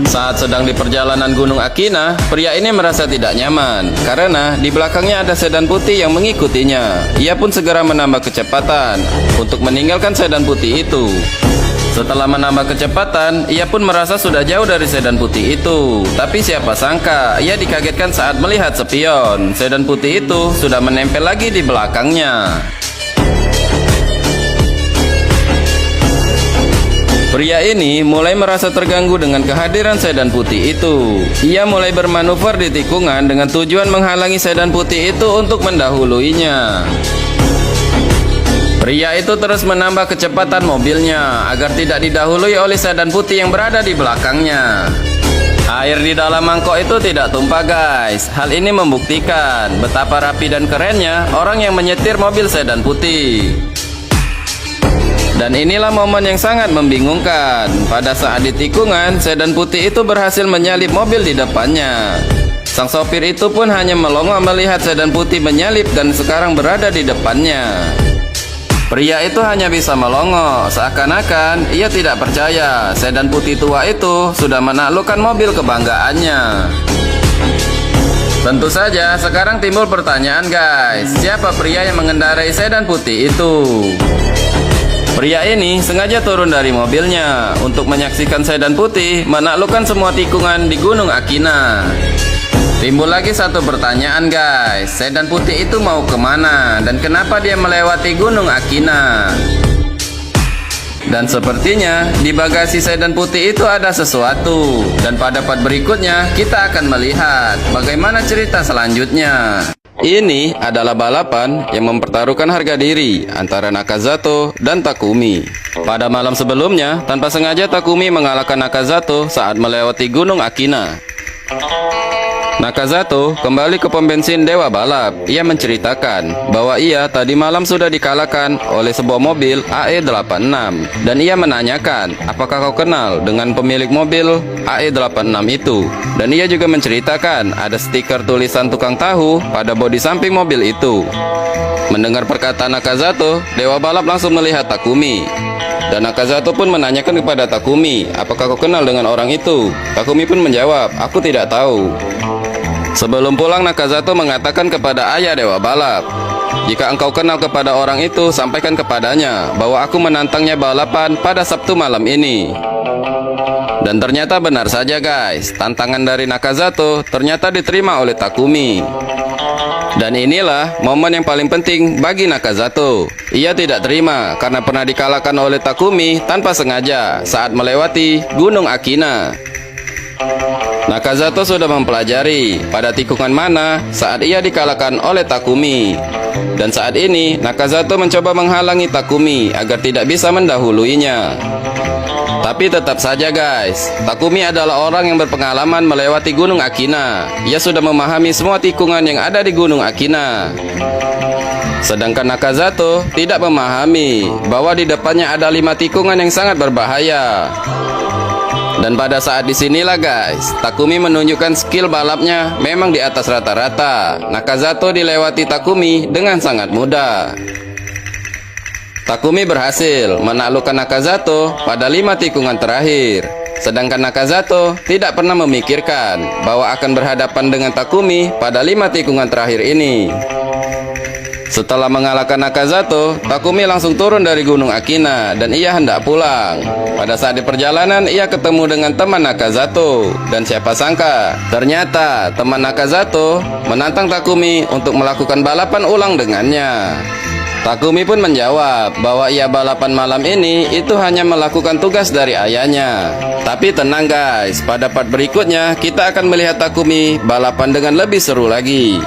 Saat sedang di perjalanan Gunung Akina, pria ini merasa tidak nyaman karena di belakangnya ada sedan putih yang mengikutinya. Ia pun segera menambah kecepatan untuk meninggalkan sedan putih itu. Setelah menambah kecepatan, ia pun merasa sudah jauh dari sedan putih itu. Tapi siapa sangka, ia dikagetkan saat melihat spion. Sedan putih itu sudah menempel lagi di belakangnya. Pria ini mulai merasa terganggu dengan kehadiran sedan putih itu. Ia mulai bermanuver di tikungan dengan tujuan menghalangi sedan putih itu untuk mendahuluinya. Pria itu terus menambah kecepatan mobilnya agar tidak didahului oleh sedan putih yang berada di belakangnya. Air di dalam mangkok itu tidak tumpah guys. Hal ini membuktikan betapa rapi dan kerennya orang yang menyetir mobil sedan putih. Dan inilah momen yang sangat membingungkan. Pada saat di tikungan, sedan putih itu berhasil menyalip mobil di depannya. Sang sopir itu pun hanya melongo melihat sedan putih menyalip dan sekarang berada di depannya. Pria itu hanya bisa melongo, seakan-akan ia tidak percaya sedan putih tua itu sudah menaklukkan mobil kebanggaannya. Tentu saja sekarang timbul pertanyaan guys, siapa pria yang mengendarai sedan putih itu? Pria ini sengaja turun dari mobilnya untuk menyaksikan sedan putih menaklukkan semua tikungan di Gunung Akina. Timbul lagi satu pertanyaan guys, sedan putih itu mau kemana dan kenapa dia melewati Gunung Akina? Dan sepertinya di bagasi sedan putih itu ada sesuatu. Dan pada part berikutnya kita akan melihat bagaimana cerita selanjutnya. Ini adalah balapan yang mempertaruhkan harga diri antara Nakazato dan Takumi. Pada malam sebelumnya, tanpa sengaja Takumi mengalahkan Nakazato saat melewati Gunung Akina. Nakazato kembali ke pom bensin Dewa Balap. Ia menceritakan bahwa ia tadi malam sudah dikalahkan oleh sebuah mobil AE86. Dan ia menanyakan, apakah kau kenal dengan pemilik mobil AE86 itu? Dan ia juga menceritakan ada stiker tulisan tukang tahu pada bodi samping mobil itu. Mendengar perkataan Nakazato, Dewa Balap langsung melihat Takumi. Dan Nakazato pun menanyakan kepada Takumi, apakah kau kenal dengan orang itu? Takumi pun menjawab, aku tidak tahu. Sebelum pulang, Nakazato mengatakan kepada ayah Dewa Balap, jika engkau kenal kepada orang itu, sampaikan kepadanya bahwa aku menantangnya balapan pada Sabtu malam ini. Dan ternyata benar saja guys, tantangan dari Nakazato ternyata diterima oleh Takumi. Dan inilah momen yang paling penting bagi Nakazato. Ia tidak terima karena pernah dikalahkan oleh Takumi tanpa sengaja saat melewati Gunung Akina. Nakazato sudah mempelajari pada tikungan mana saat ia dikalahkan oleh Takumi. Dan saat ini Nakazato mencoba menghalangi Takumi agar tidak bisa mendahuluinya. Tapi tetap saja guys, Takumi adalah orang yang berpengalaman melewati Gunung Akina. Ia sudah memahami semua tikungan yang ada di Gunung Akina. Sedangkan Nakazato tidak memahami bahwa di depannya ada 5 tikungan yang sangat berbahaya. Dan pada saat disinilah guys, Takumi menunjukkan skill balapnya memang di atas rata-rata. Nakazato dilewati Takumi dengan sangat mudah. Takumi berhasil menaklukkan Nakazato pada 5 tikungan terakhir. Sedangkan Nakazato tidak pernah memikirkan bahwa akan berhadapan dengan Takumi pada 5 tikungan terakhir ini. Setelah mengalahkan Nakazato, Takumi langsung turun dari Gunung Akina dan ia hendak pulang. Pada saat di perjalanan, ia ketemu dengan teman Nakazato. Dan siapa sangka, ternyata teman Nakazato menantang Takumi untuk melakukan balapan ulang dengannya. Takumi pun menjawab bahwa ia balapan malam ini itu hanya melakukan tugas dari ayahnya. Tapi tenang guys, pada part berikutnya kita akan melihat Takumi balapan dengan lebih seru lagi.